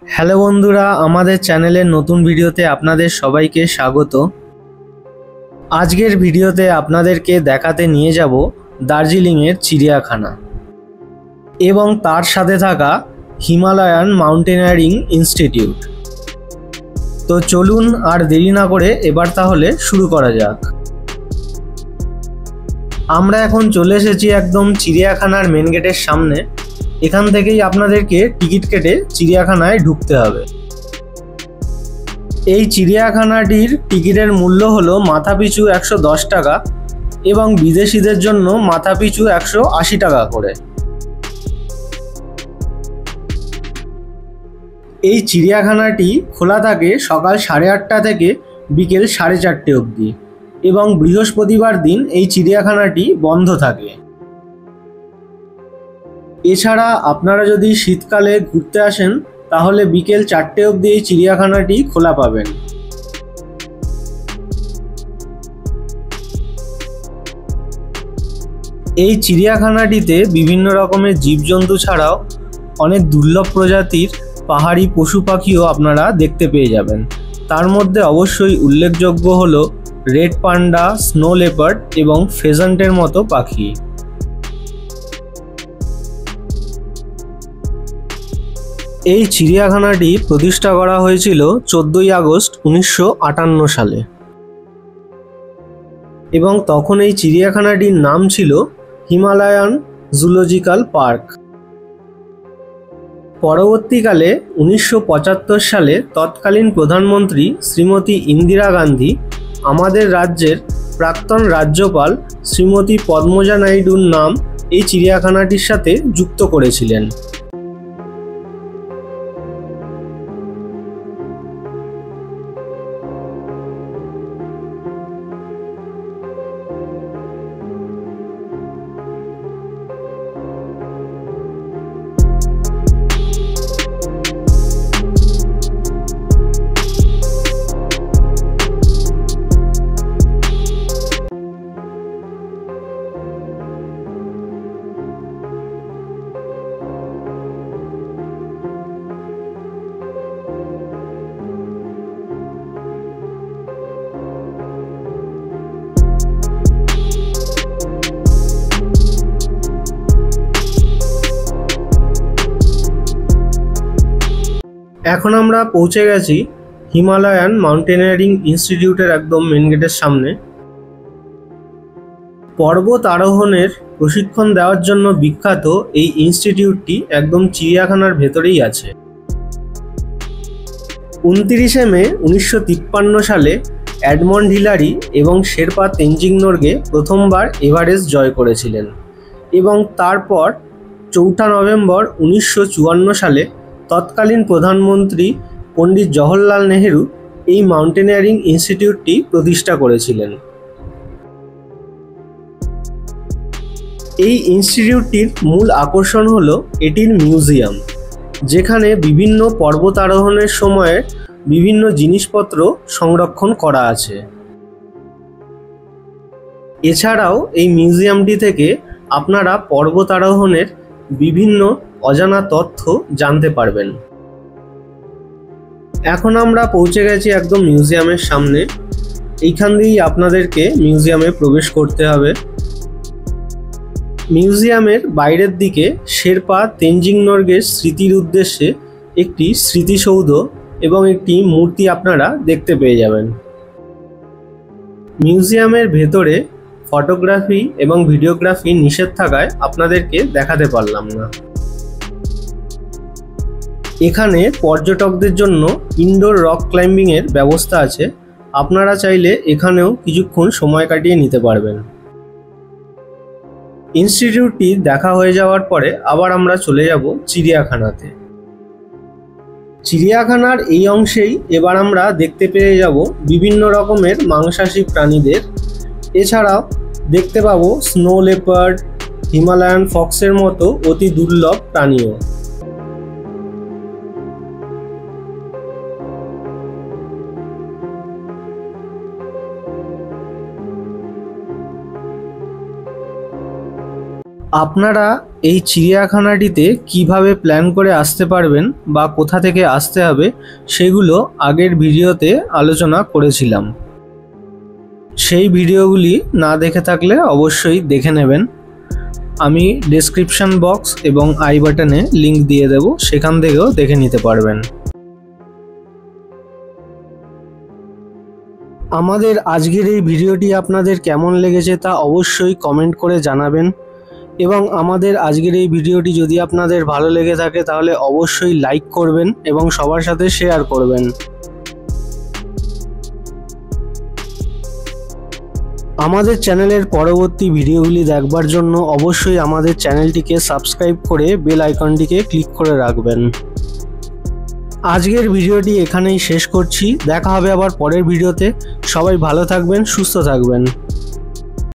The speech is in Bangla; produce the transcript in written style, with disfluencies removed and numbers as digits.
হ্যালো বন্ধুরা, আমাদের চ্যানেলের নতুন ভিডিওতে আপনাদের সবাইকে স্বাগত। আজকের ভিডিওতে আপনাদেরকে দেখাতে নিয়ে যাব দার্জিলিংয়ের চিড়িয়াখানা এবং তার সাথে থাকা হিমালয়ান মাউন্টেনিয়ারিং ইনস্টিটিউট। তো চলুন আর দেরি না করে এবার তাহলে শুরু করা যাক। আমরা এখন চলে এসেছি একদম চিড়িয়াখানার মেন গেটের সামনে। এখান থেকেই আপনাদেরকে টিকিট কেটে চিড়িয়াখানায় ঢুকতে হবে। এই চিড়িয়াখানাটির টিকিটের মূল্য হলো মাথাপিছু 110 টাকা এবং বিদেশিদের জন্য মাথাপিছু 180 টাকা করে। এই চিড়িয়াখানাটি খোলা থাকে সকাল 8:30 থেকে বিকেল 4:30 অবধি এবং বৃহস্পতিবার দিন এই চিড়িয়াখানাটি বন্ধ থাকে। এছাড়া আপনারা যদি শীতকালে ঘুরতে আসেন তাহলে বিকেল 4টে অবধি এই চিড়িয়াখানাটি খোলা পাবেন। এই চিড়িয়াখানাটিতে বিভিন্ন রকমের জীবজন্তু ছাড়াও অনেক দুর্লভ প্রজাতির পাহাড়ি পশু পাখিও আপনারা দেখতে পেয়ে যাবেন। তার মধ্যে অবশ্যই উল্লেখযোগ্য হলো রেড পান্ডা, স্নো লেপার্ড এবং ফেজেন্টের মতো পাখি। এই চিড়িয়াখানাটি প্রতিষ্ঠা করা হয়েছিল 14ই আগস্ট 1958 সালে এবং তখন এই চিড়িয়াখানাটির নাম ছিল হিমালয়ান জুলজিক্যাল পার্ক। পরবর্তীকালে 1975 সালে তৎকালীন প্রধানমন্ত্রী শ্রীমতী ইন্দিরা গান্ধী আমাদের রাজ্যের প্রাক্তন রাজ্যপাল শ্রীমতী পদ্মজা নাইডুর নাম এই চিড়িয়াখানাটির সাথে যুক্ত করেছিলেন। এখন আমরা পৌঁছে গেছি হিমালয়ান মাউন্টেনিয়ারিং ইনস্টিটিউটের একদম মেন গেটের সামনে। পর্বত আরোহণের প্রশিক্ষণ দেওয়ার জন্য বিখ্যাত এই ইনস্টিটিউটটি একদম চিড়িয়াখানার ভেতরেই আছে। 29শে মে 1953 সালে এডমন্ড হিলারি এবং শেরপা তেনজিং নোরগে প্রথমবার এভারেস্ট জয় করেছিলেন এবং তারপর 4 নভেম্বর 1954 সালে তৎকালীন প্রধানমন্ত্রী পণ্ডিত জওহরলাল নেহেরু এই মাউন্টেনিয়ারিং ইনস্টিটিউটটি প্রতিষ্ঠা করেছিলেন। এই ইনস্টিটিউটটির মূল আকর্ষণ হলো এটির মিউজিয়াম, যেখানে বিভিন্ন পর্বত আরোহণের সময়ে বিভিন্ন জিনিসপত্র সংরক্ষণ করা আছে। এছাড়াও এই মিউজিয়ামটি থেকে আপনারা পর্বত আরোহণের বিভিন্ন অজানা তথ্য জানতে পারবেন। এখন আমরা পৌঁছে গেছি একদম মিউজিয়ামের সামনে। এইখান দিয়েই আপনাদেরকে মিউজিয়ামে প্রবেশ করতে হবে। মিউজিয়ামের বাইরের দিকে শেরপা তেনজিং নোরগের স্মৃতির উদ্দেশ্যে একটি স্মৃতিসৌধ এবং একটি মূর্তি আপনারা দেখতে পেয়ে যাবেন। মিউজিয়ামের ভেতরে ফটোগ্রাফি এবং ভিডিওগ্রাফি নিষেধ থাকায় আপনাদেরকে দেখাতে পারলাম না। এখানে পর্যটকদের জন্য ইনডোর রক ক্লাইম্বিংয়ের ব্যবস্থা আছে। আপনারা চাইলে এখানেও কিছুক্ষণ সময় কাটিয়ে নিতে পারবেন। ইনস্টিটিউটটি দেখা হয়ে যাওয়ার পরে আবার আমরা চলে যাব চিড়িয়াখানাতে। চিড়িয়াখানার এই অংশেই এবার আমরা দেখতে পেয়ে যাব বিভিন্ন রকমের মাংসাশী প্রাণীদের। এছাড়াও দেখতে পাবো স্নো লেপার্ড, হিমালয়ান ফক্সের মতো অতি দুর্লভ প্রাণীও। আপনারা এই চিড়িয়াখানাটিতে কিভাবে প্ল্যান করে আসতে পারবেন বা কোথা থেকে আসতে হবে সেগুলো আগের ভিডিওতে আলোচনা করেছিলাম। সেই ভিডিওগুলি না দেখে থাকলে অবশ্যই দেখে নেবেন। আমি ডেসক্রিপশন বক্স এবং আই বাটনে লিংক দিয়ে দেব, সেখান থেকেও দেখে নিতে পারবেন। আমাদের আজকের এই ভিডিওটি আপনাদের কেমন লেগেছে তা অবশ্যই কমেন্ট করে জানাবেন এবং আমাদের আজকের এই ভিডিওটি যদি আপনাদের ভালো লেগে থাকে তাহলে অবশ্যই লাইক করবেন এবং সবার সাথে শেয়ার করবেন। আমাদের চ্যানেলের পরবর্তী ভিডিওগুলি দেখবার জন্য অবশ্যই আমাদের চ্যানেলটিকে সাবস্ক্রাইব করে বেল আইকনটিকে ক্লিক করে রাখবেন। আজকের ভিডিওটি এখানেই শেষ করছি। দেখা হবে আবার পরের ভিডিওতে। সবাই ভালো থাকবেন, সুস্থ থাকবেন।